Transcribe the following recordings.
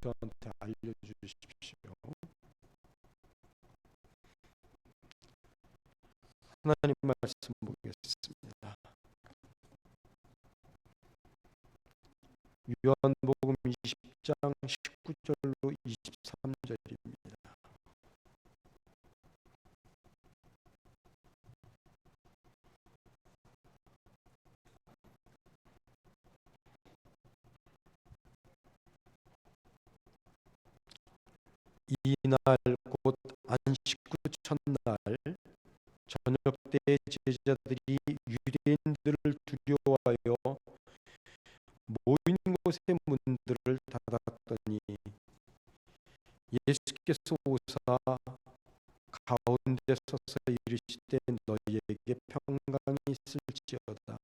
저한테 알려주십시오. 하나님 말씀 보겠습니다. 요한복음 20장 19절로 23절입니다. 이날 곧 안식 후 첫날 저녁 때에 제자들이 유대인들을 두려워하여 모인 곳의 문들을 닫았더니 예수께서 오사 가운데 서서 이르시되 너희에게 평강이 있을지어다.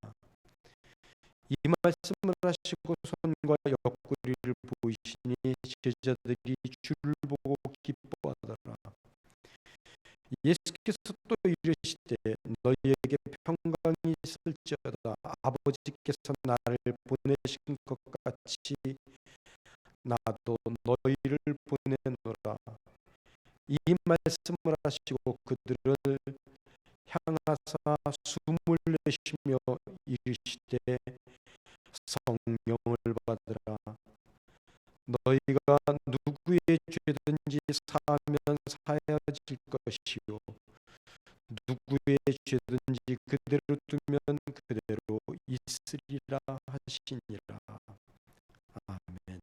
이 말씀을 하시고 손과 옆구리를 보이시니 제자들이 주를 보고 기뻐하더라. 예수께서 또 이르시되 너희에게 평강이 있을지어다. 아버지께서 나를 보내신 것 같이 나도 너희를 보내노라. 이 말씀을 하시고 그들을 향하사 숨을 내쉬며 이르시되 성령을 받으라. 너희가 누구의 죄든지 사하면 사하여질 것이요 누구의 죄든지 그대로 두면 그대로 있으리라 하시니라. 아멘.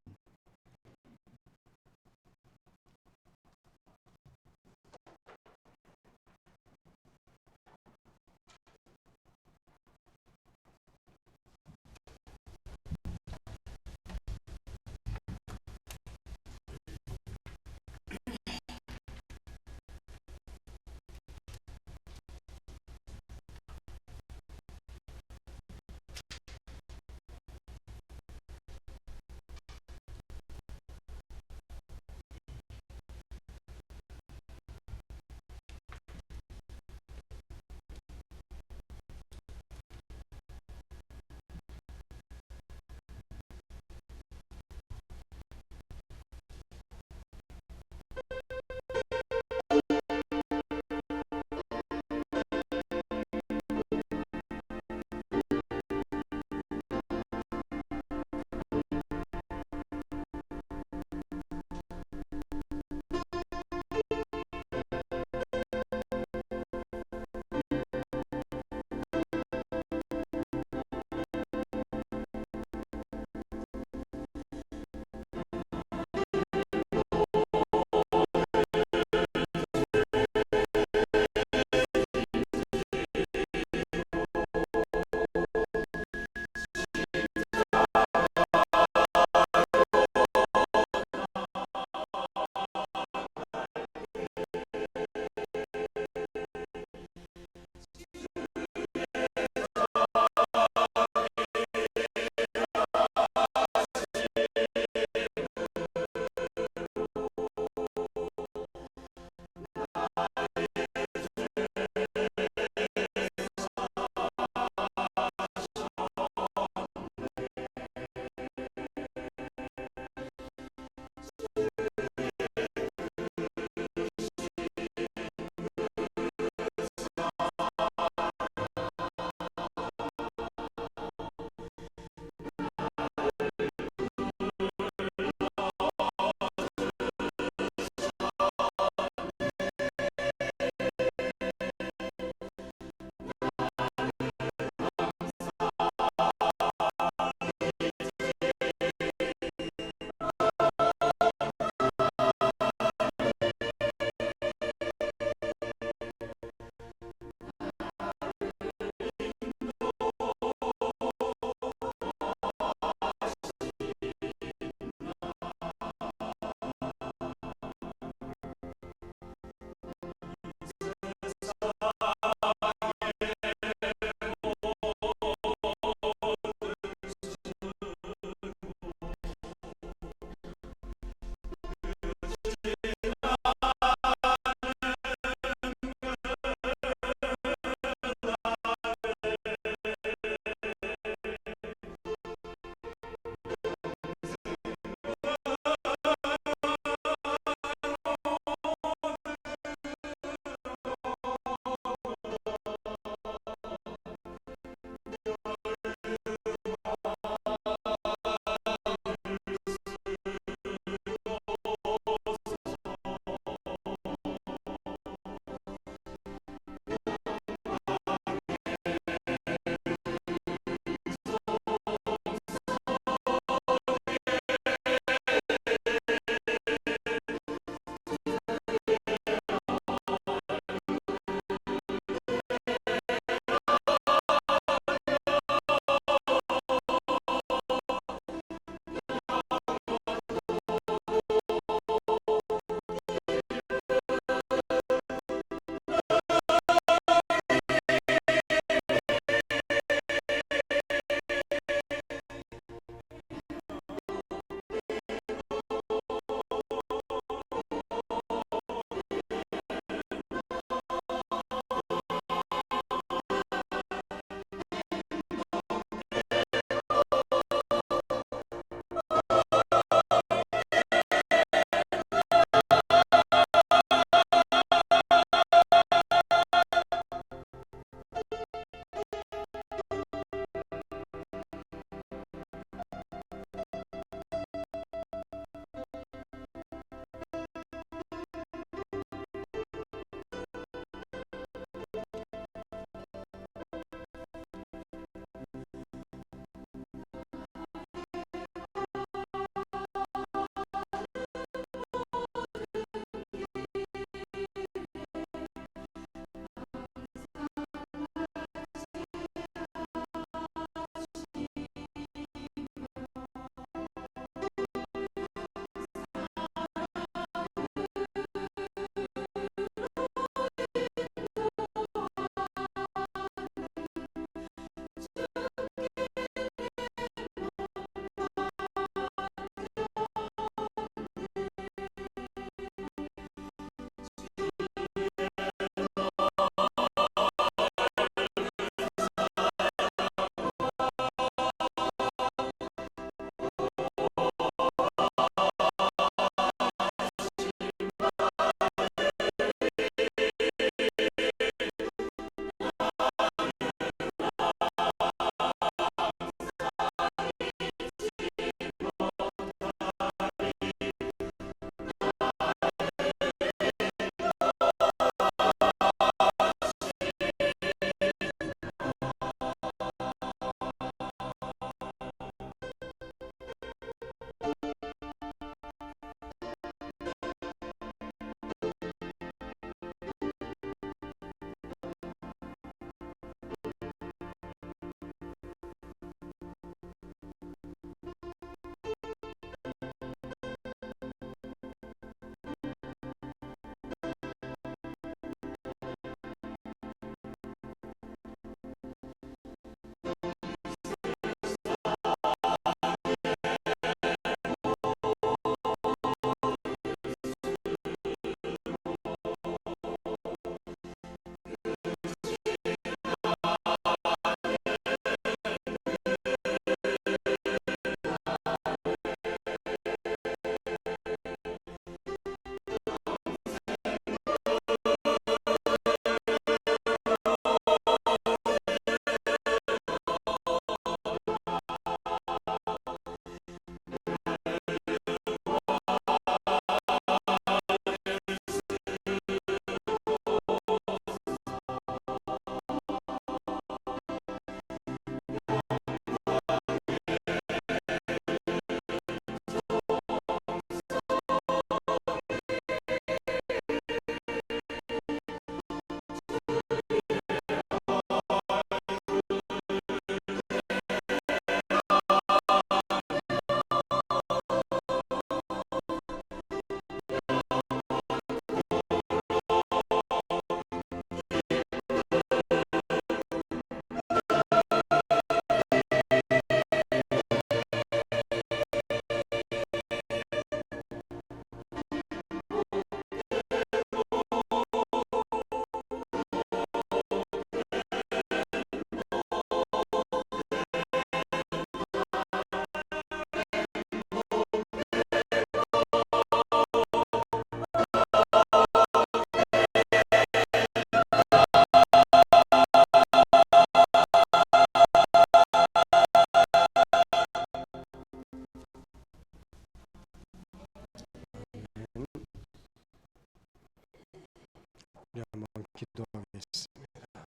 기도하겠습니다.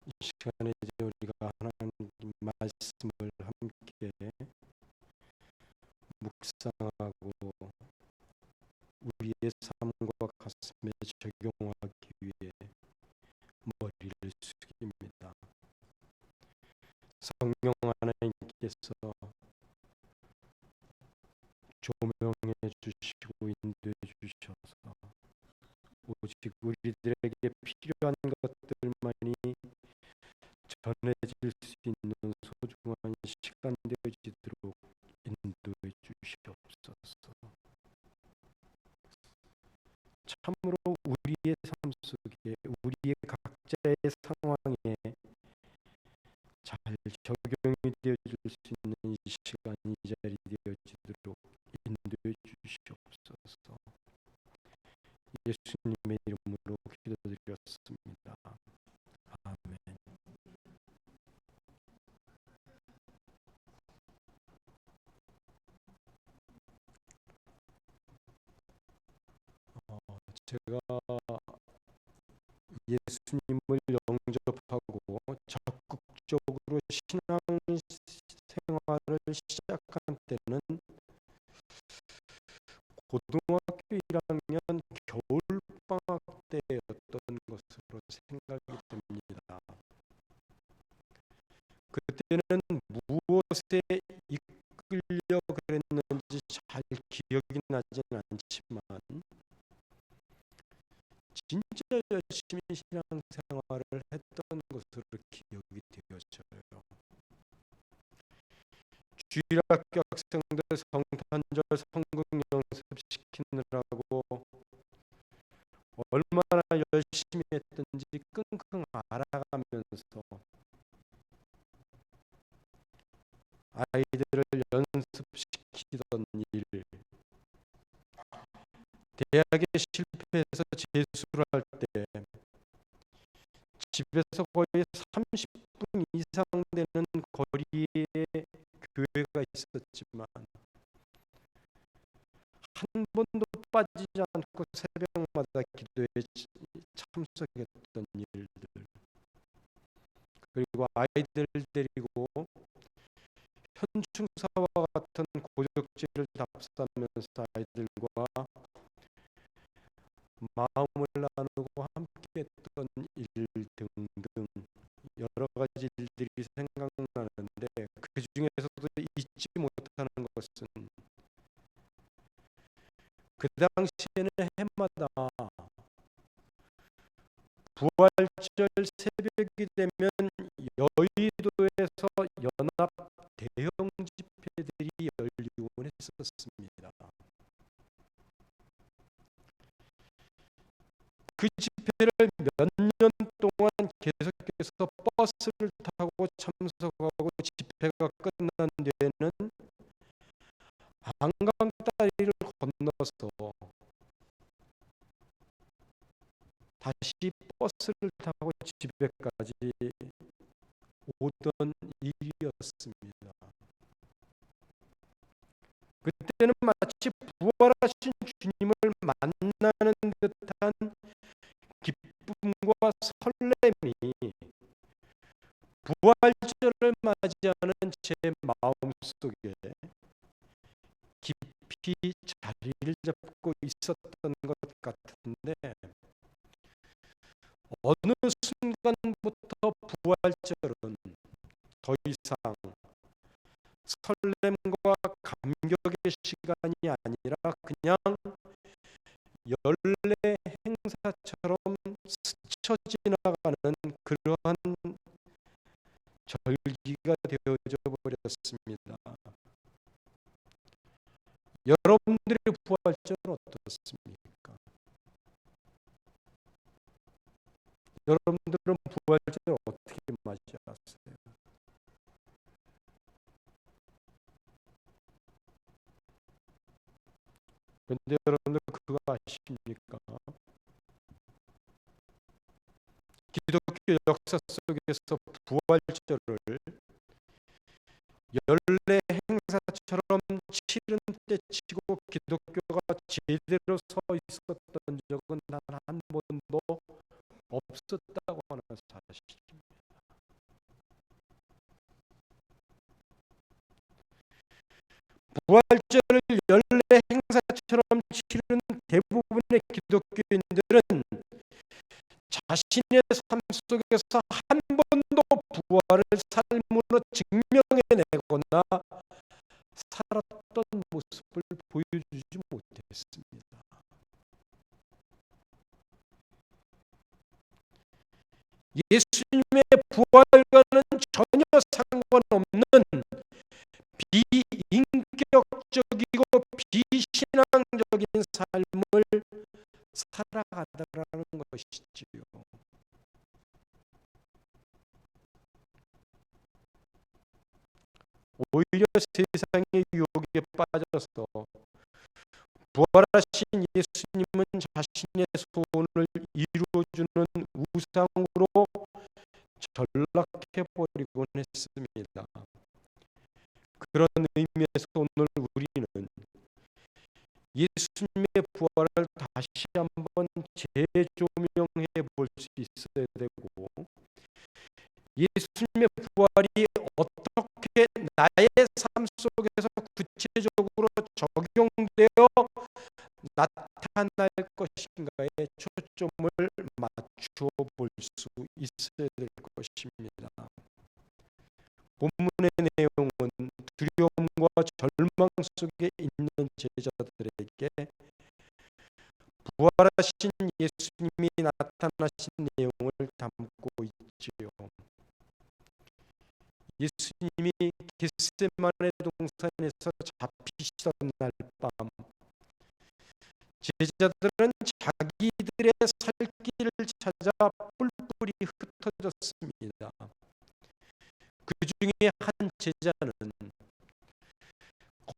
이 시간에 이제 우리가 하나님 말씀을 함께 묵상하고 우리의 삶과 가슴에 적용하기 위해 머리를 숙입니다. 성령 하나님께서 조명해 주시고 인도해 주셔서 오직 우리들에게 필요한 것들만이 전해질 수 있는 소중한 시간 되어지도록 인도해 주시옵소서. 참으로 우리의 삶 속에 우리의 각자의 상황에 잘 적용이 되어질 수 있는 이 시간 이 자리 되어지도록 인도해 주시옵소서. 예수님의 이름으로 기도드렸습니다. 아멘. 제가 예수님을 영접하고 적극적으로 신앙 생활을 시작한 때는 고등학교 1학년 겨울방학 때였던 것으로 생각이 됩니다. 그때는 무엇에 이끌려 그랬는지 잘 기억이 나진 않지만 진짜 열심히 신앙생활을 했던 것으로 기억이 되어져요. 주일학교 학생들 성탄절 성경 연습시키느라고 얼마나 열심히 했던지 끙끙 앓아가면서 아이들을 연습시키던 일, 대학에 실패해서 재수를 할 때 집에서 거의 30분 이상 되는 거리에 교회가 있었지만 한 번도 빠지지 않고 새벽마다 기도에 참석했던 일들, 그리고 아이들 데리고 현충사와 같은 고적지를 답사하면서 아이들과 마음을 나누고 함께했던 일 등등 여러 가지 일들이 생각나는데 그 중에서도 잊지 못하는 것은 그 당시에는 해마다 부활절 새벽이 되면 여의도에서 연합 대형 집회들이 열리곤 했었습니다. 그 집회를 몇 년 동안 계속해서 버스를 타고 참석하고 집회가 끝난 뒤에는 한강 다리를 건너서 다시 버스를 타고 집에까지 오던 일이었습니다. 그때는 마치 부활하신 주님을 만나는 듯한 기쁨과 설렘이 부활절을 맞이하는 제 마음속에 깊이 자리를 잡고 있었던 것 같은데 어느 순간부터 부활절은 더 이상 설렘과 감격의 시간이 아니라 그냥 연례 행사처럼 스쳐 지나가는 그러한 절기가 되어져 버렸습니다. 여러분들의 부활절은 어떻습니까? 여러분들은 부활절 어떻게 맞이하세요? 그런데 여러분들 그거 아십니까? 기독교 역사 속에서 부활절을 연례 행사처럼 치른 때치고 기독교가 제대로 서 있었던 적은 단 한 번도 없었다고 하는 사실입니다. 부활절을 연례 행사처럼 치르는 대부분의 기독교인들은 자신의 삶 속에서 한 번도 부활을 삶으로 증명해내거나 살았던 모습을 보여주지 못했습니다. 예수님의 부활과는 전혀 상관없는 비인격적이고 비신앙적인 삶을 살아가더라는 것이지요. 오히려 세상의 유혹에 빠져서 부활하신 예수님은 자신의 소원을 이루어주는 우상으로 전락해버리곤 했습니다. 그런 의미에서 오늘 우리는 예수님의 부활을 다시 한번 재조명해 볼 수 있어야 되고, 예수님의 부활이 어떻게 나의 삶 속에서 구체적으로 적용되어 나타날 것인가에 초점을 맞추어 볼 수 있어야 될 것입니다. 본문의 내용은 두려움과 절망 속에 있는 제자들에게 부활하신 예수님이 나타나신 내용을 담고 있지요. 예수님이 겟세마네 동산에서 잡히시던 날 밤, 제자들은 자기들의 살 길을 찾아 뿔뿔이 흩어졌습니다. 그 중에 한 제자는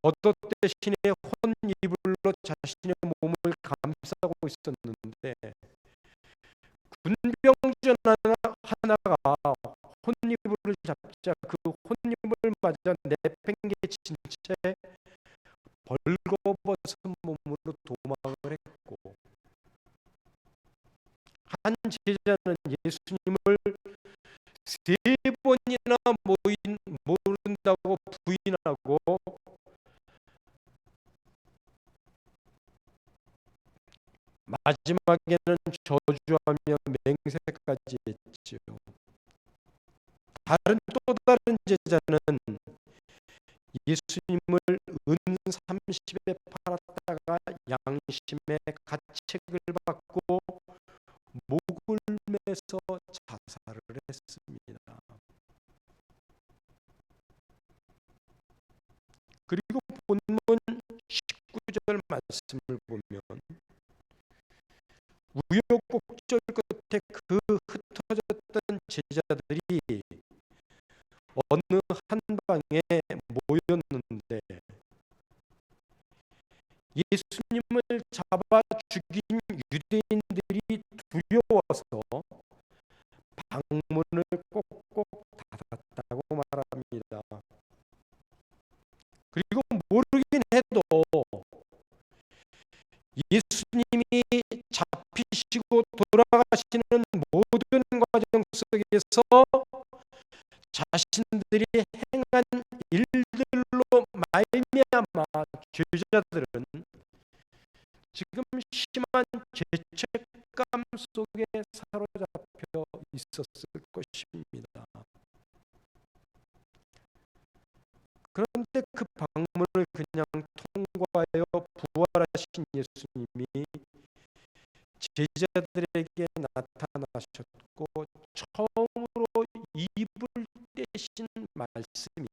겉옷 대신에 혼이불로 자신의 몸을 감싸고 있었는데, 군병전 하나가 혼이불을 잡자 그 혼이불을 맞아 내팽개친 채 벌거벗은 몸으로 도망을 했고, 한 제자는 예수님을 세 번이나 모른다고 부인하고 마지막에는 저주하며 맹세까지 했지요. 또 다른 제자는 예수님을 은 30에 팔았다가 양심의 가책을 받고 목을 매서 자살을 했습니다. 그리고 본문 19절 말씀을 보면 우여곡절 끝에 그 흩어졌던 제자들이 어느 한 방에 모였는데, 예수님을 잡아 죽인 유대인들이 두려워서 방문을 꼭꼭 닫았다고 말합니다. 그리고 모르긴 해도 예수님이 잡히시고 돌아가시는 모든 과정 속에서 자신들이 행한 일들로 말미암아 제자들은 지금 심한 죄책감 속에 사로잡혀 있었을 것입니다. 그런데 그 방문을 그냥 통과하여 부활하신 예수님이 제자들에게 나타나셨고 처음으로 입을 떼신 말씀이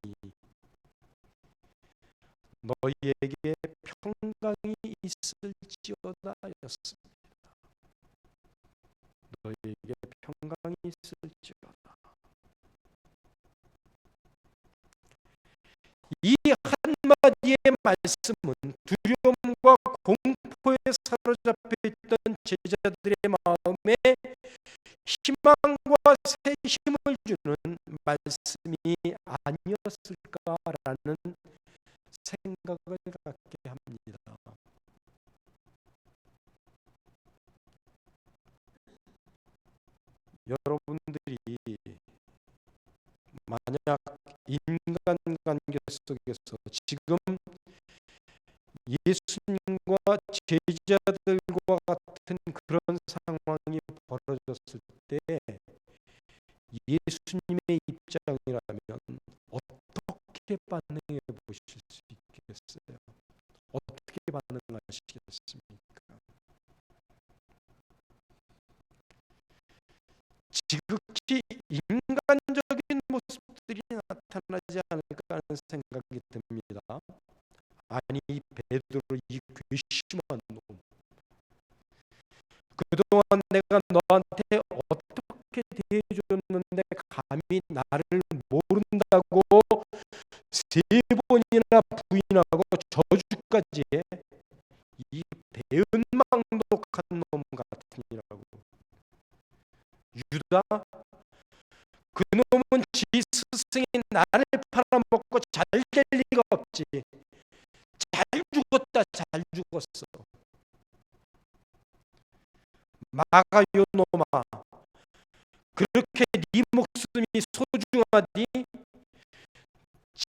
너희에게 평강이 있을지어다 였습니다. 너희에게 평강이 있을지어다. 이 한마디의 말씀은 두려움과 공포에 사로잡혀 있던 제자들의 마음에 희망과 새 힘을 주는 말씀이 아니었을까라는 생각을 갖게 합니다. 인간관계 속에서 지금 예수님과 제자들과 같은 그런 상황이 벌어졌을 때 예수님의 입장이라면 어떻게 반응해 보실 수 있겠어요? 어떻게 반응하시겠습니까? 지극히 인간적인 모습들이 나타나지 않을까 하는 생각이 듭니다. 아니, 베드로, 이 괘씸한 놈, 그동안 내가 너한테 어떻게 대해줬는데 감히 나를 모른다고 세 번이나 부인하고 저주까지 해? 이 배은망덕한 놈 같으니라고. 유다, 그놈은 지 스승이 나를 팔아먹고 잘 될 리가 없지. 잘 죽었다, 잘 죽었어. 마가, 요놈아, 그렇게 네 목숨이 소중하디?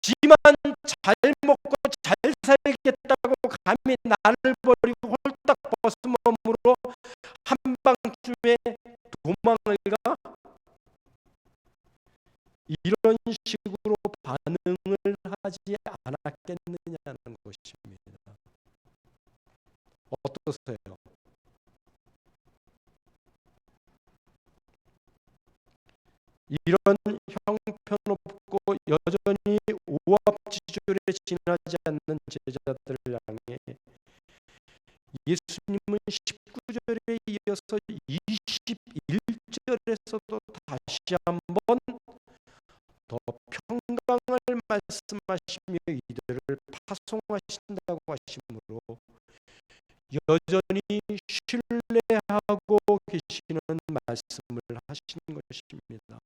지만 잘 먹고 잘 살겠다고 감히 나를 버리고 홀딱 벗은 몸으로 한밤중에 도망을 가? 이런 식으로 반응을 하지 않았겠느냐는 것입니다. 어떠세요? 이런 형편없고 여전히 오합지졸에 지나지 않는 제자들을 향해 예수님은 19절에 이어서 21절에서도 다시 한번 더 평강을 말씀하시며 이들을 파송하신다고 하시므로 여전히 신뢰하고 계시는 말씀을 하시는 것입니다.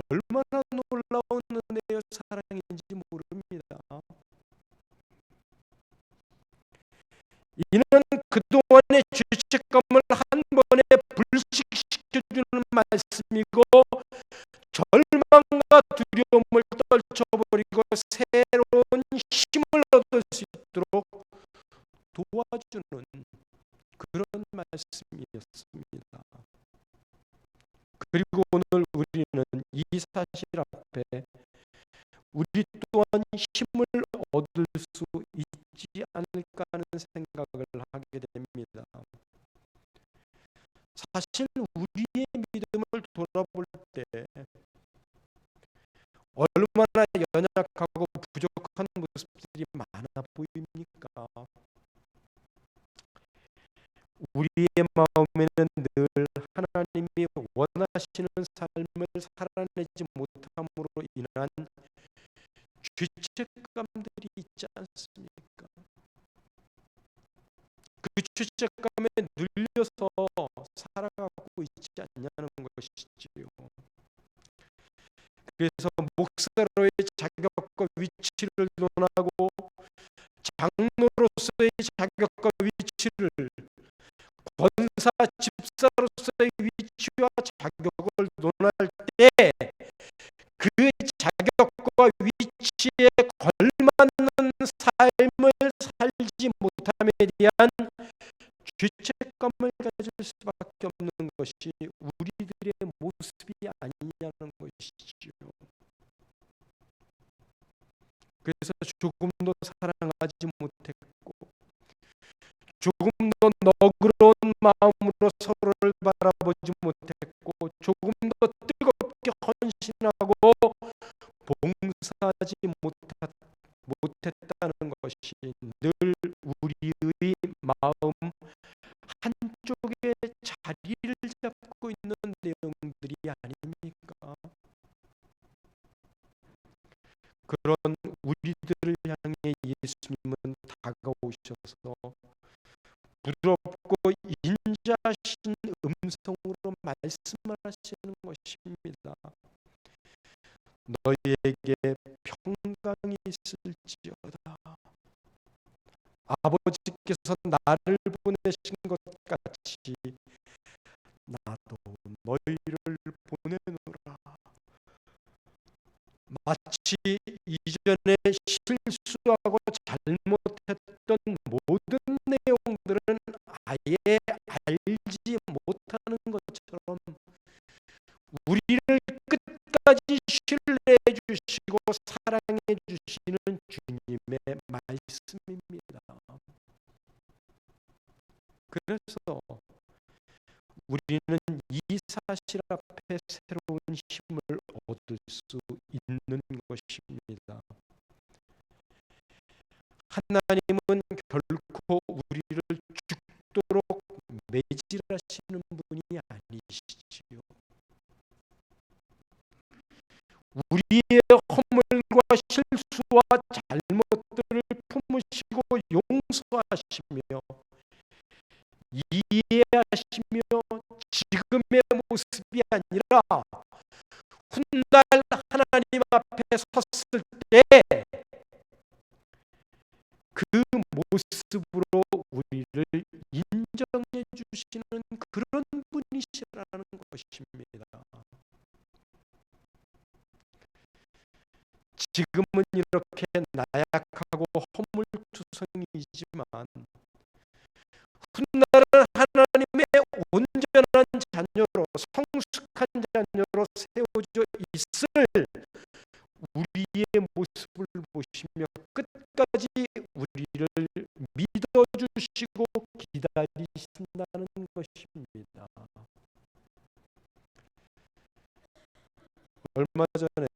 얼마나 놀라운 은혜의 사랑인지 모릅니다. 이는 그동안의 죄책감을 한 번에 불식시켜주는 말씀이고 절망과 두려움을 떨쳐버리고 새로운 힘을 얻을 수 있도록 도와주는 그런 말씀이었습니다. 그리고 오늘 우리는 이 사실 앞에 우리 또한 힘을 얻을 수 있지 않을까 하는 생각을 하게 됩니다. 사실 우리의 믿음을 돌아볼 때 얼마나 연약하고 부족한 모습들이 많아 보입니까? 우리의 마음에는 늘 하나님이 원하시는 삶을 살아내지 못함으로 인한 죄책감들이 있지 않습니까? 그 죄책감에 눌려서 살아가고 있지 않냐는 것이지요. 그래서 목사로의 자격과 위치를 논하고 장로로서의 자격과 위치를, 권사 집사로서의 위치와 자격을 논할 때 그 자격과 위치에 걸맞는 삶을 살지 못함에 대한 죄책감을 가질 수밖에 없는 것이 우리들의 모습이 아니냐는 것이지요. 그래서 조금도 사랑하지 못했고 조금 더 너그러운 마음으로 서로를 바라보지 못했고 조금 더 뜨겁게 헌신하고 봉사하지 못했다는 것이 늘 우리의 마음 한쪽에 자리를 잡고 있는 내용들이 아닙니까? 그런 우리들을 향해 예수님은 다가오셔서 부드럽고 인자하신 음성으로 말씀을 하시는 것입니다. 너희에게 평강이 있을지어다. 아버지께서 나를 보내신 것 같이 나도 너희를 보내노라. 마치 이전에 실수하고 잘못했던 모든 내용들은 아예 알지 못하는 것처럼 우리를 끝까지 신뢰해 주시고 사랑해 주시는 주님의 말씀입니다. 그래서 우리는 이 사실 앞에 새로운 힘을 얻을 수 있는 것입니다. 하나님은 결코 우리를 죽도록 매질하시는 분이 아니시지요. 우리의 허물과 실수와 잘못들을 품으시고 용서하시며 이해하시며 지금의 모습이 아니라 훗날 하나님 앞에 섰을 때 그 모습으로 우리를 인정해 주시는 그런 분이시라는 것입니다. 지금은 이렇게 나약하고 허물투성이지만 훗날은 하나님의 온전한 자녀로 성숙한 자녀로 세워져 있을 우리의 모습을 보시며 끝까지 우리를 믿어주시고 기다리신다는 것입니다. 얼마 전에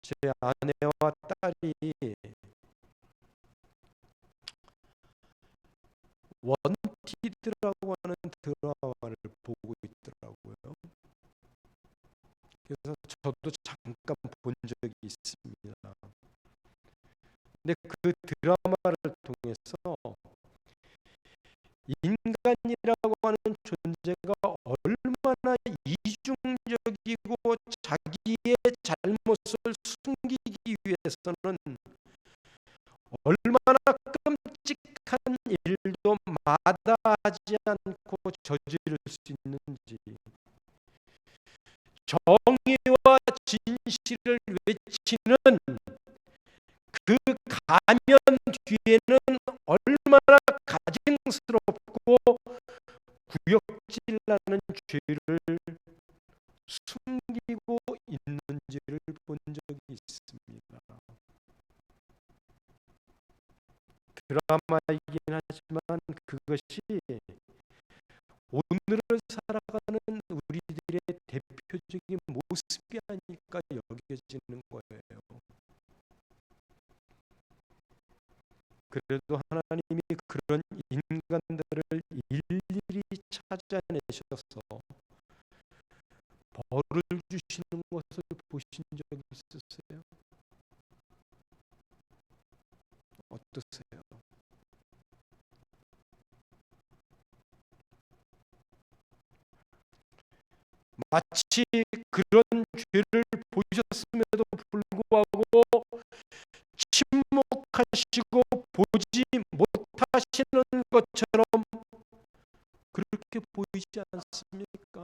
제 아내와 딸이 원티드라고 하는 드라마를 보고 있더라고요. 그래서 저도 잠깐 본 적이 있습니다. 근데 그 드라마를 통해서 인간이라고 하는 존재가 얼마나 이중적이고 자기의 잘못을 숨기기 위해서는 얼마나 끔찍한 일도 마다하지 않고 저지를 수 있는지, 정의와 진실을 외치는 그 가면 뒤에는 얼마나 가증스럽고 구역질나는 죄를 숨기고 있는지를 본 적이 있습니다. 드라마이긴 하지만 그것이 오늘을 살아가는 우리들의 대표적인 모습이 아닐까 여겨지는 거예요. 그래도 하나님이 그런 인간들을 일일이 찾아내셔서 벌을 주시는 것을 보신 적이 있으세요? 어떠세요? 마치 그런 죄를 보셨음에도 불구하고 침묵하시고 보지 못하시는 것처럼 그렇게 보이지 않습니까?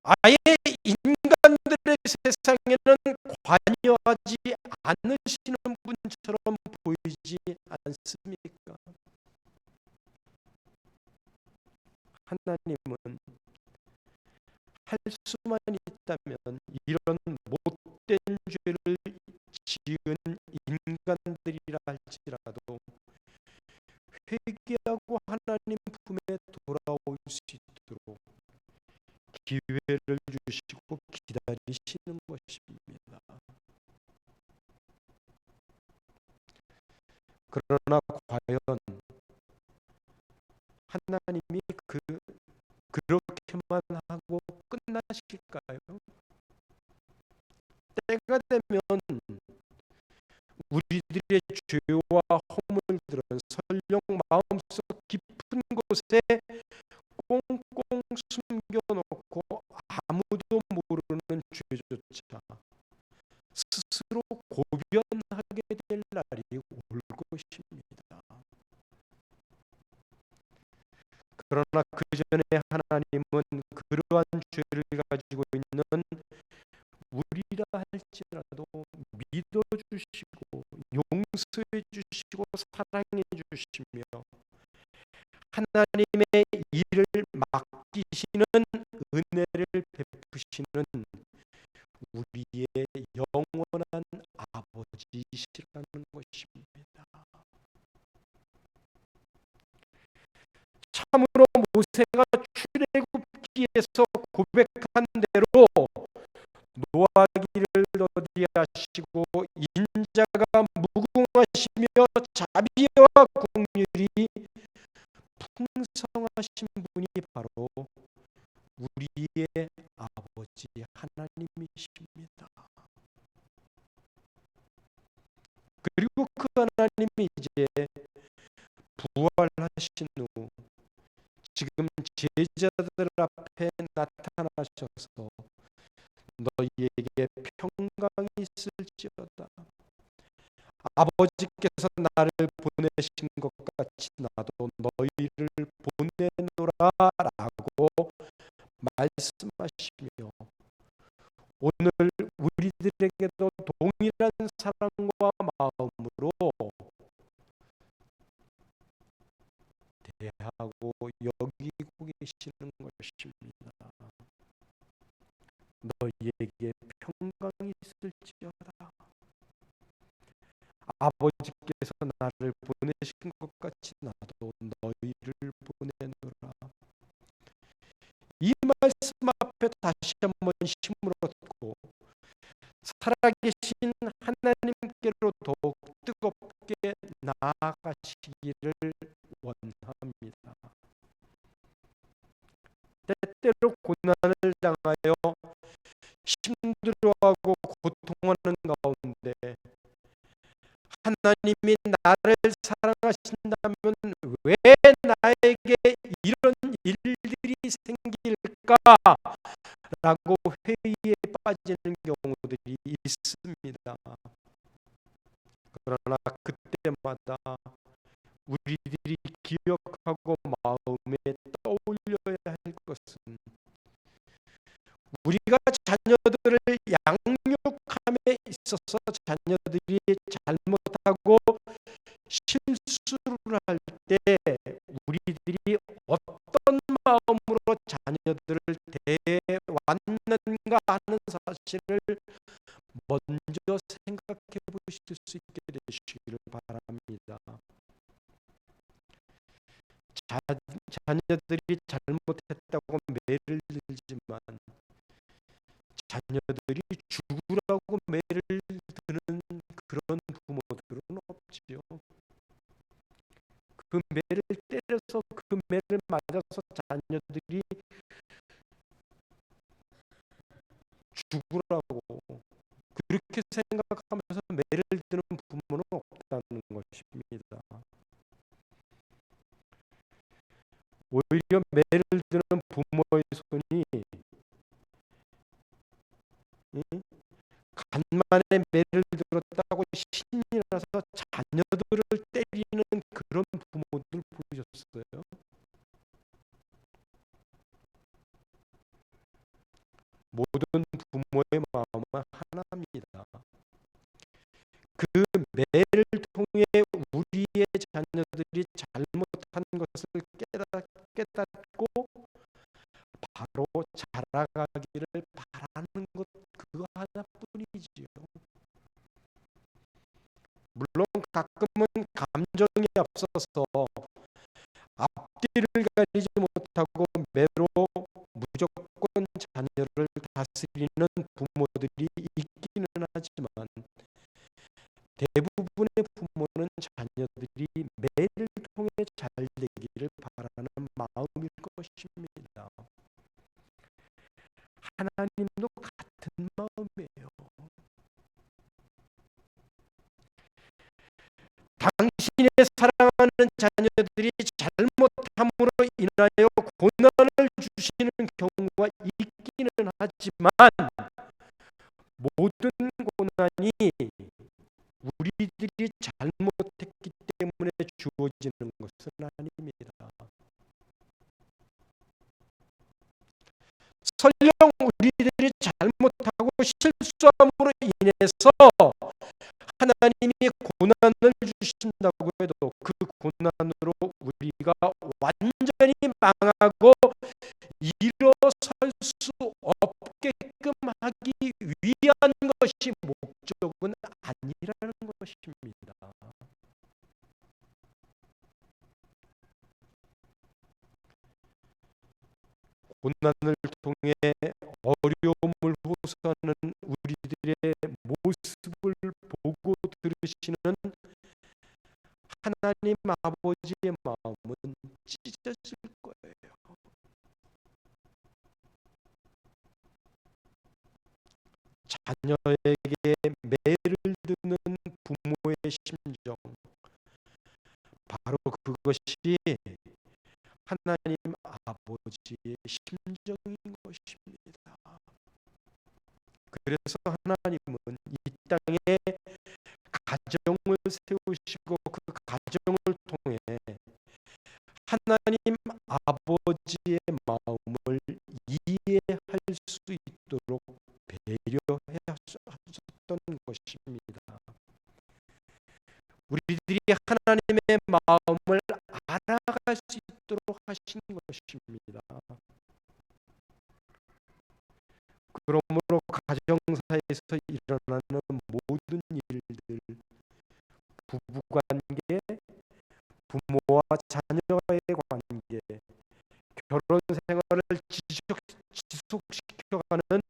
아예 인간들의 세상에는 관여하지 않으시는 분처럼 보이지 않습니까? 하나님은 할 수만 있다면 이런 못된 죄를 지은 인간들이라 할지라도 회개하고 하나님 품에 돌아올 수 있도록 기회를 주시고 기다리시는 것입니다. 그러나 과연 하나님이 그렇게만 하고 끝나실까요? 때가 되면 우리들의 죄와 허물들은 설령 마음속 깊은 곳에 꽁꽁 숨겨놓고 아무도 모르는 죄조차 스스로 고변하게 될 날이 올 것입니다. 그러나 그 전에 하나님은 그러한 죄를 가지고 있는 우리라 할지라도 믿어주시고 용서해 주시고 사랑해 주시며 하나님의 일을 맡기시는 은혜를 베푸시는 우리의 영원한 아버지시라는 것입니다. 참으로 모세가 출애굽기에서 고백한 대로 노하기를 더디하시고 인자가 무궁하시며 자비와 긍휼이 풍성하신 분이 바로 우리의 아버지 하나님이십니다. 그리고 그 하나님이 이제 부활하신 후 지금 제자들 앞에 나타나셔서 너희에게 평강이 있을지어다. 아버지께서 나를 보내신 것 같이 나도 너희를 보내노라 라고 말씀하시며 오늘 우리들에게도 동일한 사랑과 마음으로 대하고 여기고 계시는 것입니다. 너희에게 평강이 있을지어다. 아버지께서 나를 보내신 것 같이 나도 너희를 보내노라. 이 말씀 앞에 다시 한번 힘을 얻고 살아계신 하나님께로 더욱 뜨겁게 나아가시기를 원합니다. 때때로 고난을 당하여 힘들어하고 고통하는 가운데 하나님이 나를 사랑하신다면 왜 나에게 이런 일들이 생길까라고 회의에 빠지는 경우들이 있습니다. 그러나 그때마다 우리들이 기억하고 마음에 떠올려야 할 것은 우리가 자녀들을 양육함에 있어서 자녀들이 잘못하고 실수를 할 때 우리들이 어떤 마음으로 자녀들을 대해왔는가 하는 사실을 먼저 생각해 보실 수 있게 되시기를 바랍니다. 자녀들이 잘못했다고 매를 들지만 자녀들이 죽으라고 매를 드는 그런 부모들은 없지요. 그 매를 때려서 그 매를 맞아서 자녀들이 죽으라고 그렇게 생각하면서 매를 드는 부모는 없다는 것입니다. 오히려 매를 드는 부모의 손이 간만에 매를 들었다고 신이 나서 자녀들을 때리는 그런 부모들 보셨어요? 모든 부모의 마음은 하나입니다. 그 매를 통해 우리의 자녀들이 잘못한 것을 깨닫고 바로 자라가기를 바라는 것 그거 하나뿐이지요. 물론 가끔은 감정이 앞서서 앞뒤를 가리지 못하고 매로 무조건 자녀를 다스리는 부모들이 있기는 하지만 대부분의 부모는 자녀들이 매를 통해 잘 되기를 바라는 마음일 것입니다. 하나님도 같은 마음이에요. 당신의 사랑하는 자녀들이 잘못함으로 인하여 고난을 주시는 경우가 있기는 하지만 모든 고난이 우리들이 잘못했기 때문에 주어지는 것은 아닙니다. 실수함으로 인해서 하나님이 고난을 주신다고 해도 그 고난으로 우리가 완전히 망하고 일어설 수 없게끔 하기 위한 것이 목적은 아니라는 것입니다. 고난을 통해 어려움을 호소하는 우리들의 모습을 보고 들으시는 하나님 아버지의 마음은 찢어질 거예요. 자녀에게 매를 드는 부모의 심정, 바로 그것이 하나님 아버지의 심정인 것입니다. 그래서 하나님은 이 땅에 가정을 세우시고 그 가정을 통해 하나님 아버지의 마음을 이해할 수 있도록 배려해 하셨던 것입니다. 우리들이 하나님의 마음을 알아갈 수 있도록 하신 것입니다. 그러므로 가정사에서 일어나는 모든 일들, 부부관계, 부모와 자녀와의 관계, 결혼 생활을 지속시켜가는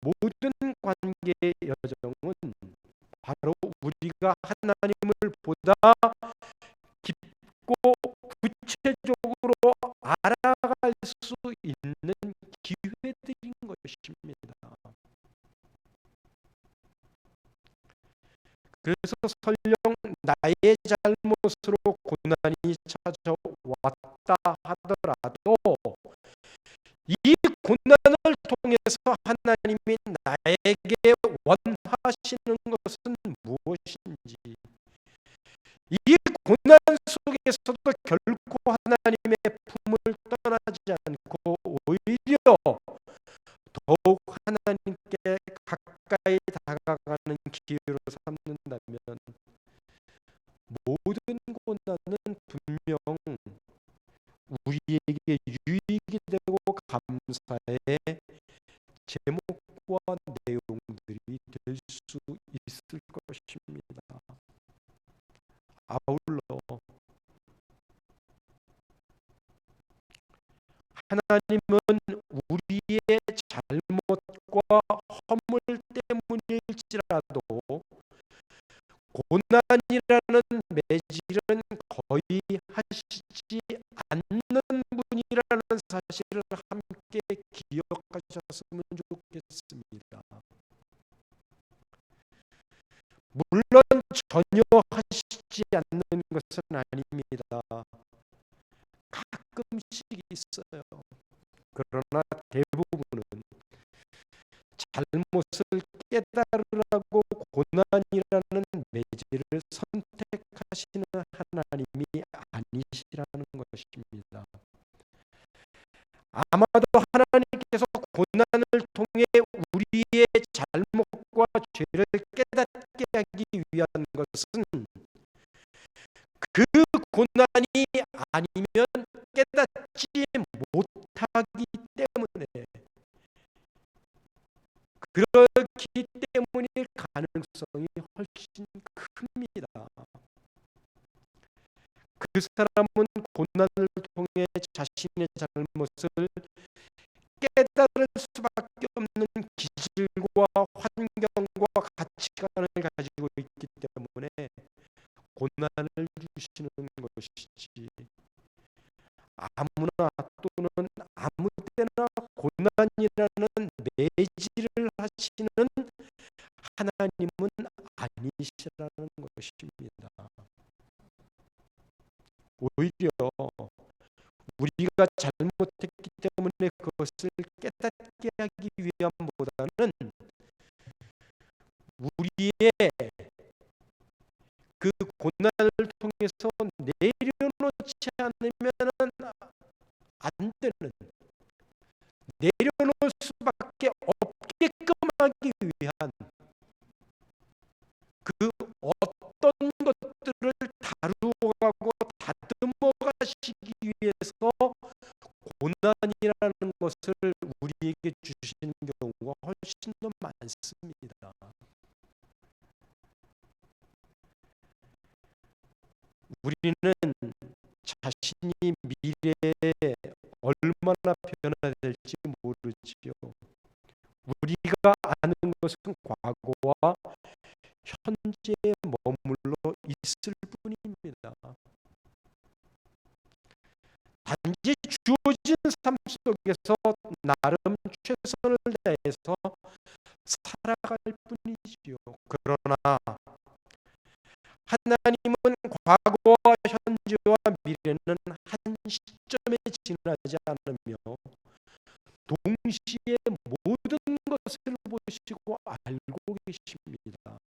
모든 관계의 여정은 바로 우리가 하나님을 보다 깊고 구체적으로 알아갈 수 있는 기회들인 것입니다. 그래서 설령 나의 잘못으로 고난이 찾아왔다 하더라도 이 고난을 통해서 하나님이 나에게 원하시는 것은 무엇인지, 이 고난 속에서도 결코 하나님의 품을 떠나지 않고 오히려 더욱 하나님께 가까이 다가가는 기회로 삼는다면 모든 고난은 분명 우리에게 유익이 되고 감사의 제목과 내용들이 될 수 있을 것입니다. 아울러 하나님은 우리의 잘못과 허물 때문일지라도 고난이라는 매질은 거의 하시지 않는 분이라는 사실을 함께 기억하셨으면 좋겠습니다. 물론 전혀 하시지 않는 것은 아닙니다. 가끔씩 있어요. 그러나 대부분은 잘못을 깨달으라고 고난이라는 매질을 선택하시는 하나님이 아니시라는 것입니다. 아마도 하나님께서 고난을 통해 우리의 잘못과 죄를 깨닫게 하기 위한 것은 그 고난이 아니면 깨닫지 못하기 때문에, 그렇기 때문에 가능성이 훨씬 큽니다. 그 사람은 고난을 통해 자신의 잘못을 깨달을 수밖에 없는 기질과 환경과 가치관을 가지고 있기 때문에 고난을 주시는 것이지, 아무나 또는 아무 때나 고난이라는 매질을 하시는 하나님은 아니시라는 것입니다. 오히려 우리가 잘못했기 때문에 그것을 깨닫게 하기 위함보다는 우리의 그 고난을 통해서 내려놓지 않으면 안 되는, 내려놓을 수밖에 없게끔 하기 위해서 고난이라는 것을 우리에게 주시는 경우가 훨씬 더 많습니다. 우리는 자신이 미래에 얼마나 변화될지 모르지요. 우리가 아는 것은 과거와 현재에 머물러 있을 뿐입니다. 단지 주어진 삶 속에서 나름 최선을 다해서 살아갈 뿐이지요. 그러나 하나님은 과거와 현재와 미래는 한 시점에 지나지 않으며 동시에 모든 것을 보시고 알고 계십니다.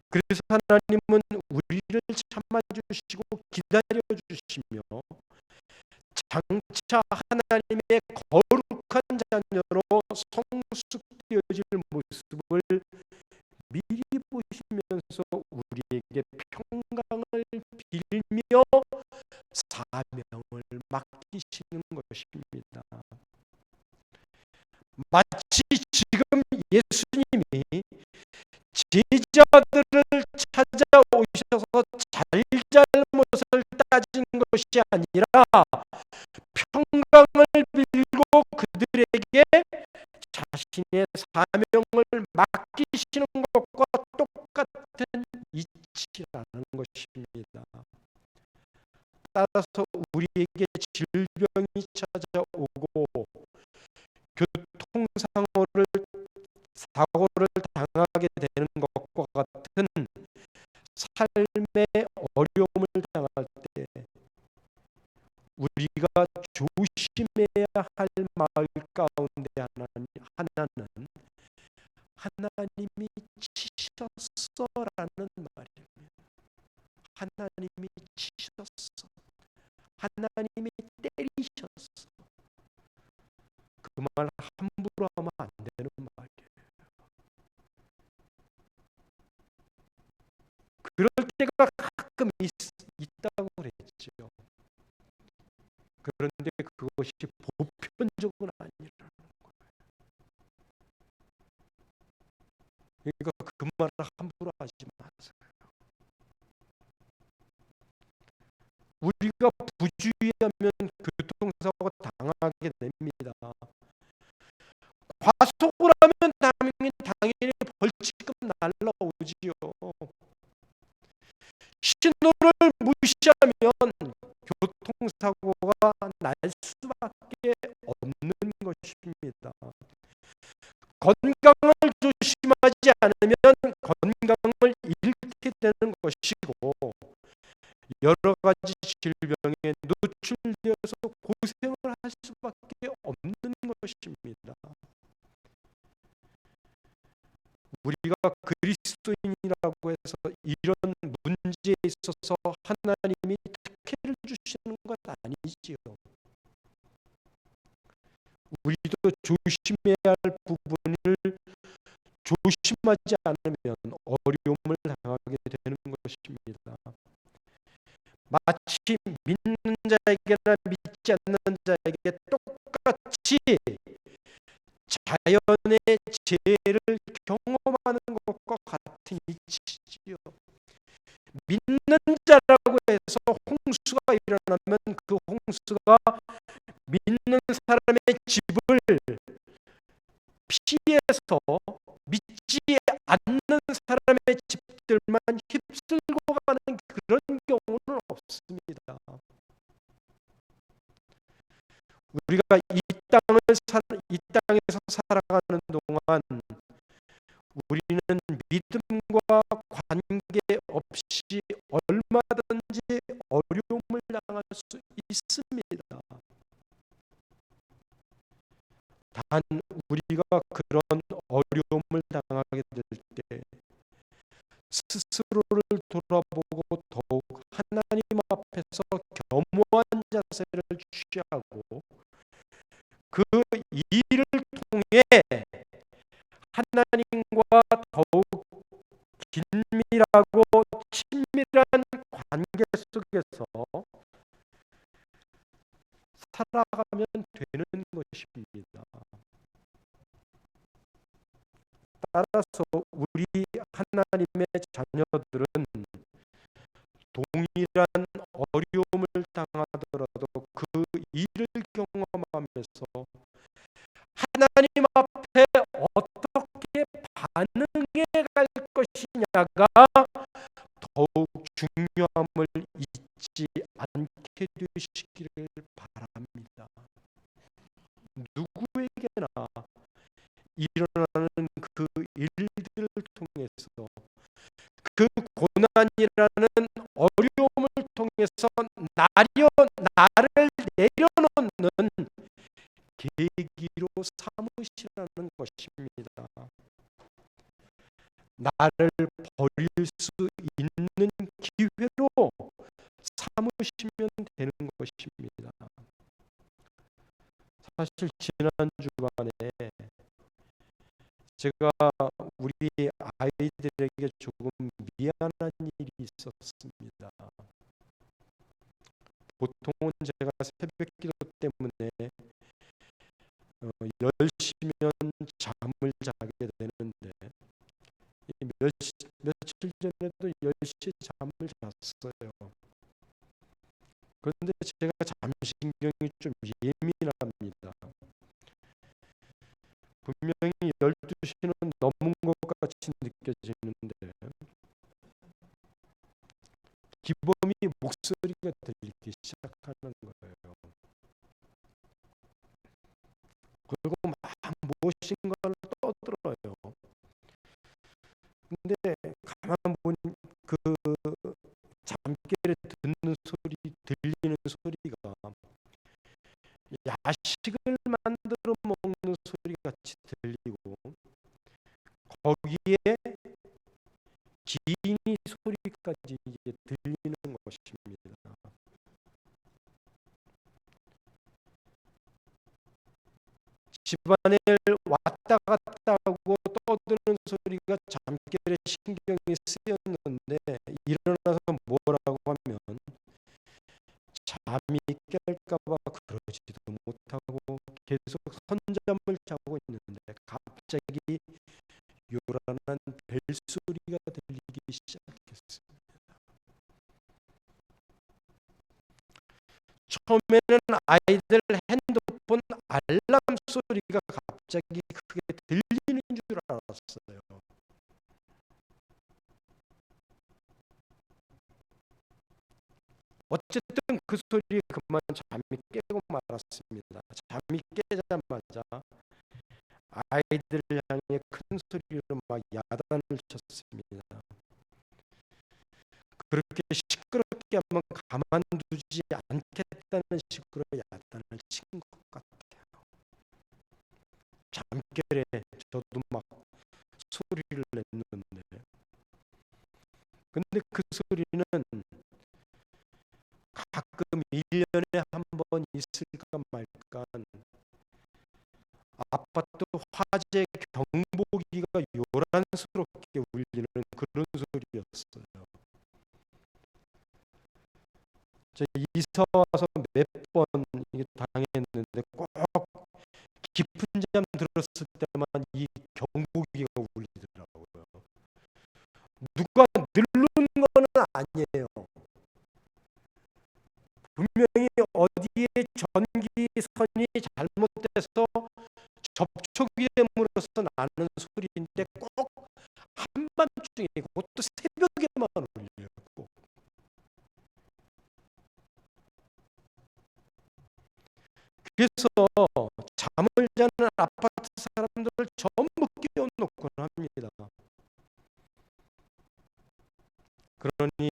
그래서 하나님은 우리를 참아주시고 기다려주시며 장차 하나님의 거룩한 자녀로 성숙되어질 모습을 미리 보시면서 우리에게 평강을 빌며 사명을 맡기시는 것입니다. 마치 지금 예수님이 제자들을 찾아오셔서 잘잘못을 따진 것이 아니라 평강을 빌고 그들에게 자신의 사명을 맡기시는 것과 똑같은 이치라는 것입니다. 따라서 우리에게 질병이 찾아오고 교통사고를 당하게 되는 것과 같은 삶의 어려움을 당할 때 우리가 조심해야 할 마을 가운데 하나는 하나님이 치셨어라는 말입니다. 하나님이 치셨어. 하나님이 때리셨어. 그 말 함부로 하면 안 되는 말이에요. 그럴 때가 가끔 있다고 그랬죠. 그런데 그것이 보편적은 아니라는 거예요. 그러니까 그 말을 함부로 하지 마세요. 우리가 부주의하면 교통사고가 당하게 됩니다. 과속을 하면 당연히 벌칙금 날라오지요. 신호를 무시하면 교통사고가 날 수밖에 없는 것입니다. 건강을 조심하지 않으면 건강을 잃게 되는 것이고 여러 가지 질병에 노출되어서 고생을 할 수밖에 없는 것입니다. 우리가 그리스도인이라고 해서 이런 문제에 있어서 하나님이 특혜를 주시는 것 아니지요. 우리도 조심해야 할 부분을 조심하지 않으면 어려움을 당하게 되는 것입니다. 마치 믿는 자에게나 믿지 않는 자에게 똑같이 자연의 재해를 경험하는 것과 같은 이치지요. 믿는 자라고 해서 홍수가 일어나면 그 홍수가 믿는 사람의 집을 피해서 믿지 않는 사람의 집들만 휩쓸고 가는 그런 경우는 없습니다. 우리가 이 땅에서 살아가는 동안 우리는 믿음과 관계없이 얼마든지 어려움을 당할 수 있습니다. 단 우리가 그런 어려움을 당하게 될 때 스스로를 돌아보고 더욱 하나님 앞에서 겸허한 자세를 취하고 그 일을 통해 하나님과 더욱 긴밀하고 친밀한 관계 속에서 살아가면 되는 것입니다. 따라서 우리 하나님의 자녀들은 동일한 어려움을 당하더라도 그 일을 경험하면서 하나님 앞에 어떻게 반응해 갈 것이냐가 더욱 중요함을 잊지 않게 되시기를 바랍니다. 누구에게나 일어나는 그 일들을 통해서, 그 고난이라는 어려움을 통해서 나를 내려놓는 계기로 삼으시라는 것입니다. 나를 버릴 수 있는 기회로 삼으시면 되는 것입니다. 사실 지난 주간에 제가 우리 아이들에게 조금 미안한 일이 있었습니다. 보통은 제가 새벽 기도 때문에 10시면 잠을 자게 되는데 며칠 전에도 10시에 잠을 잤어요. 그런데 제가 잠신경이 좀 예민합니다. 분명히 12시는 넘은 것 같이 느껴지는데 기범이 목소리가 들리기 시작하는 거예요. 그리고 막 무엇인가를 떠들어요. 근데 가만 보니 그 잠결에 들리는 소리가 야식을 만들어 먹는 소리 같이 들리고, 거기에 지인이 소리까지 이제 들리는 것입니다. 집안에 왔다 갔다 하고 떠드는 소리가 잠결에 신경이 쓰였는데 일어나서 뭐라고 하면 잠이 깰까봐 그러지도 못하고 계속 선잠을 자고 있는데 갑자기 요란한 벨소리가 들리기 시작했습니다. 처음에는 아이들 핸드폰 알람 소리가 갑자기 크게 들리는 줄 알았어요. 어쨌든 그 소리에 그만 잠이 깨고 말았습니다. 잠이 깨자마자 아이들을 향해 큰 소리로 막 야단을 쳤습니다. 그렇게 시끄럽게 하면 가만두지 않겠다는 식으로 야단을 친 것 같아요. 잠결에 저도 막 소리를 냈는데, 근데 그 소리는 가끔 1년에 한 번 있을까 말까 아파트 화재 경보기가 요란스럽게 울리는 그런 소리였어요. 저 이사 와서 몇 번 이게 당했는데 꼭 깊은 잠 들었을 때만 이 경보기가 울리더라고요. 누가 누르는 건 아니에요. 분명히 어디에 전기선이 잘못돼서 접촉이 됨으로써 나는 소리인데 꼭 한밤중에, 그것도 새벽에만 울려요. 그래서 잠을 자는 아파트 사람들을 전부 끼워놓곤 합니다. 그러니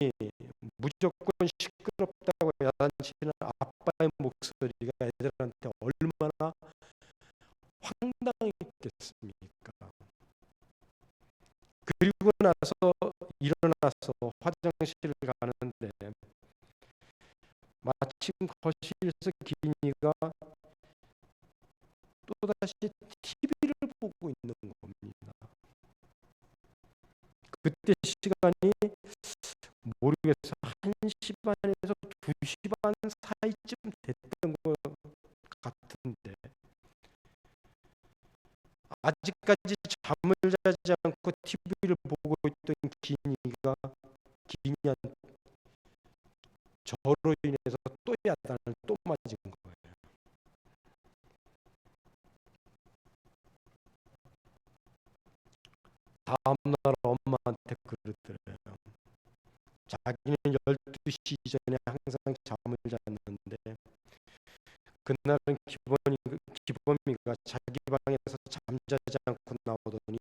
무조건 시끄럽다고 야단치는 아빠의 목소리가 애들한테 얼마나 황당했겠습니까? 그리고 나서 일어나서 화장실을 가는데 마침 거실에서 기니가 또다시 TV를 보고 있는 겁니다. 그때 시간이 모르겠어요. 1시 반에서 2시 반 사이쯤 됐던 아직까지 잠을 자지 않고 TV를 보고 있던 기니한테 저로 인해서 또 야단을 또 맞은 거예요. 다음날 엄마한테 그러더래요. 자기는 12시 전에 항상 잠을 잤는데 그날은 기범이가 자기 방에서 잠자지 않고 나오더니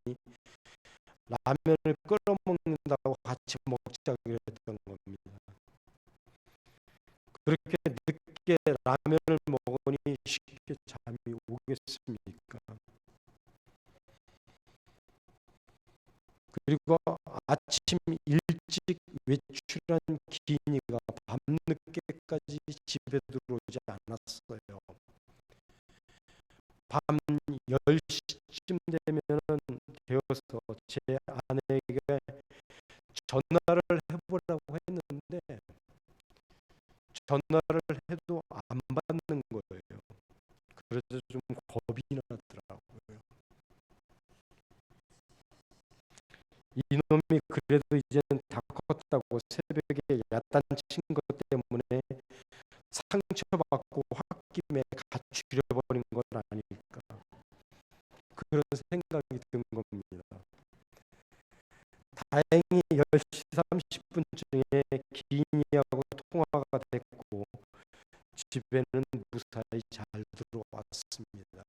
라면을 끓여 먹는다고 같이 먹자고 했던 겁니다. 그렇게 늦게 라면을 먹으니 쉽게 잠이 오겠습니까? 그리고 아침 일찍 외출한 기인이가 밤늦게까지 집에 들어오지 않았어요. 밤 10시쯤 되어서 제 아내에게 전화를 해보라고 했는데 전화를 해도 안 받는 거예요. 그래서 좀 겁이 나더라고요. 이놈이 그래도 이제는 다 컸다고 새벽에 야단친 것 때문에 상처받고 홧김에 가출해버린 건 아닐까, 그런 생각이 든 겁니다. 다행히 10시 30분쯤에 기인이하고 통화가 됐고 집에는 무사히 잘 들어왔습니다.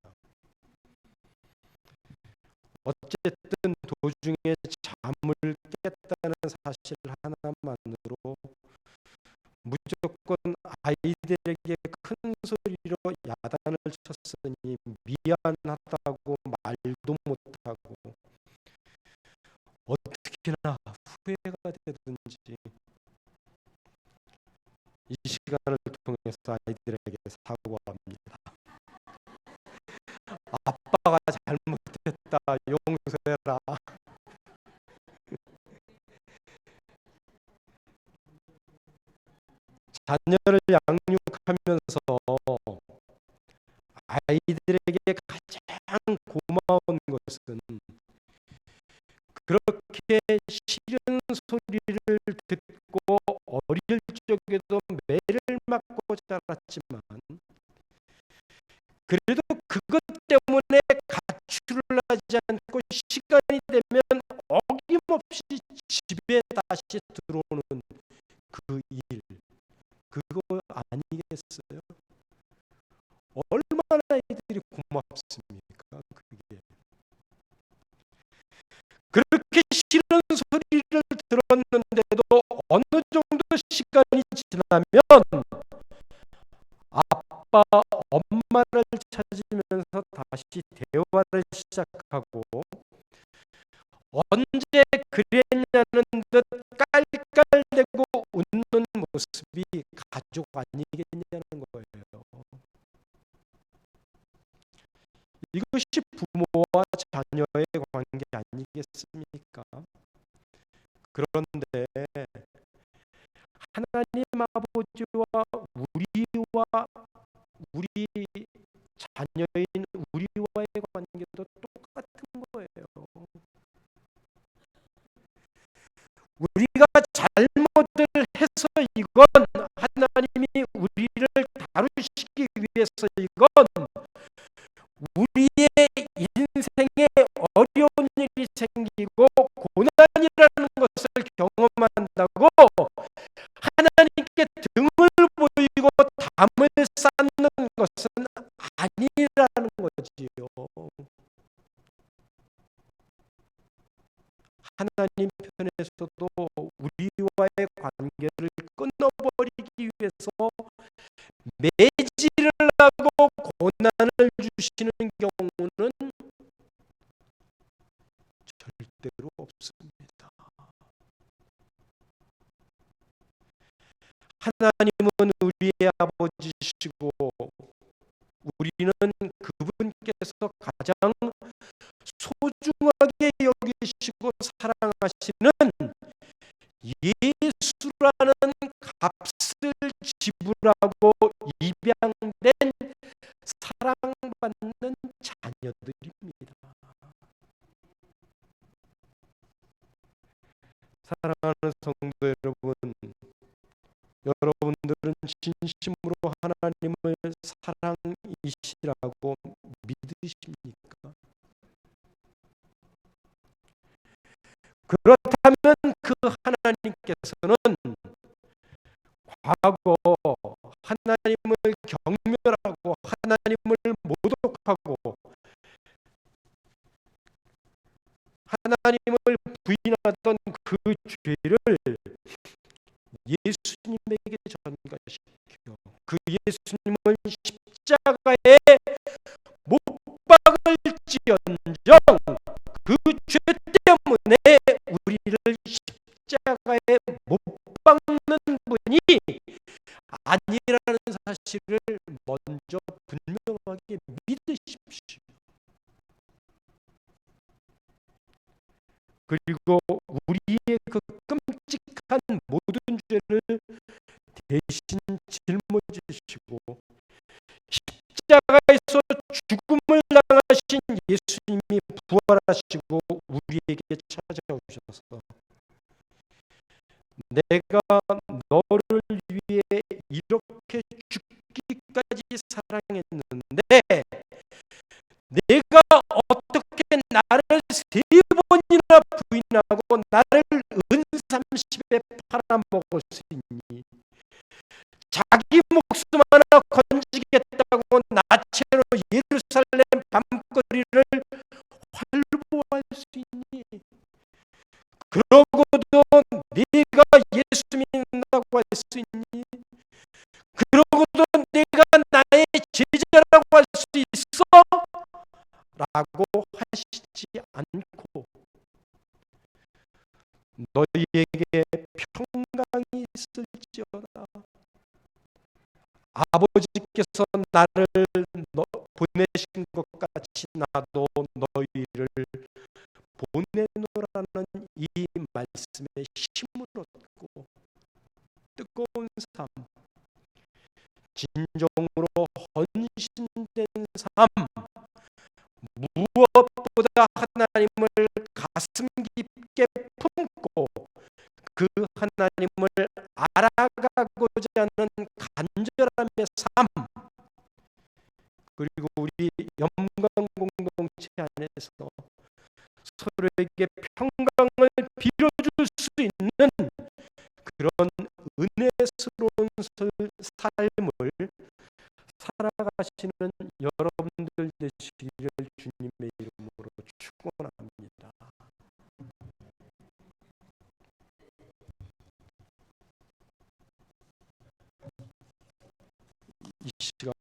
어쨌든 도중에 잠을 깼다는 사실 하나만으로 무조건 아이들에게 큰 소리로 야단을 쳤으니 미안하다고 말도 못하고 어떻게나 후회가 되든지 이 시간을 통해서 아이들에게 사과합니다. 아빠가 잘못했다, 용서해라. 자녀를 양육하면서 아이들에게 가장 고마운 것은 그렇게 싫은 소리를 듣고 어릴 적에도 매를 맞고 자랐지만 그래도 그것 때문에 가출을 하지 않고 시간이 되면 어김없이 집에 다시 들어오는 그 일, 그거 아니겠어요? 얼마나 아이들이 고맙습니까? 그게 그렇게 싫은 소리를 들었는데도 어느 정도 시간이 지나면 아빠, 엄마를 찾으면서 다시 대화를 시작하고 언제 그랬냐는 듯 깔깔대고 웃는 모습이 가족 아니겠냐는 거예요. 이것이 부모와 자녀의 관계 아니겠습니까? 그런데 하나님 아버지와 우리와 우리 자녀인 우리와의 관계도 똑같은 거예요. 우리가 잘못을 해서 이건 하나님이 우리를 다루시기 위해서 이건 우리의 인생에 어려운 일이 생기고 고난이라는 것을 경험한다고 하나님께 등을 보이고 담을 쌓는 것은 아니라는 거지요. 하나님 편에서도 우리와의 관계를 끊어버리기 위해서 매질을 하고 고난을 주시는 경우는 절대로 없습니다. 하나님은 우리의 아버지시고 우리는 그분께서 가장 소중하게 여기시고 사랑하시는 예수라는 값을 지불하고 입양된 사랑받는 자녀들입니다. 사랑이시라고 믿으십니까? 그렇다면 그 하나님께서는 과거 하나님을 경멸하고 하나님을 모독하고 하나님을 부인하던 그 죄를 예수님에게 전가시켜 그 예수님을 십자가에 못 박을지언정 그 죄 때문에 우리를 십자가에 못 박는 분이 아니라는 사실을 먼저 분명하게 믿으십시오. 그리고 우리의 그 끔찍한 모든 죄를 대신 짊어지시고 십자가에서 죽음을 당하신 예수님이 부활하시고 우리에게 찾아오셔서 내가 너를 위해 이렇게 죽기까지 사랑했는데 내가 어떻게 나를 3번이나 부인하고 나를 은30에 팔아먹을 수 있니? 자기 목숨 하나 건지겠다고 나체로 예루살렘 밤거리를 활보할 수 있니? 그러고도 네가 예수 믿는다고 할 수 있니? 그러고도 내가 나의 제자라고 할 수 있어? 라고 하시지 않고 너희에게 평강이 있을지어다. 아버지께서 나를 보내신 것 같이 나도 너희를 보내노라는 이 말씀에 힘을 얻고 뜨거운 삶, 진정으로 헌신된 삶, 무엇보다 하나님을 가슴 깊게 품고 그 하나님을 알아가고자 하는 간절함의 삶, 그리고 우리 영광 공동체 안에서 서로에게 평강을 빌어줄 수 있는 그런 은혜스러운 삶을 살아가시는 여러분들 되시기를 주님의 이름으로 축원합니다. 이 시간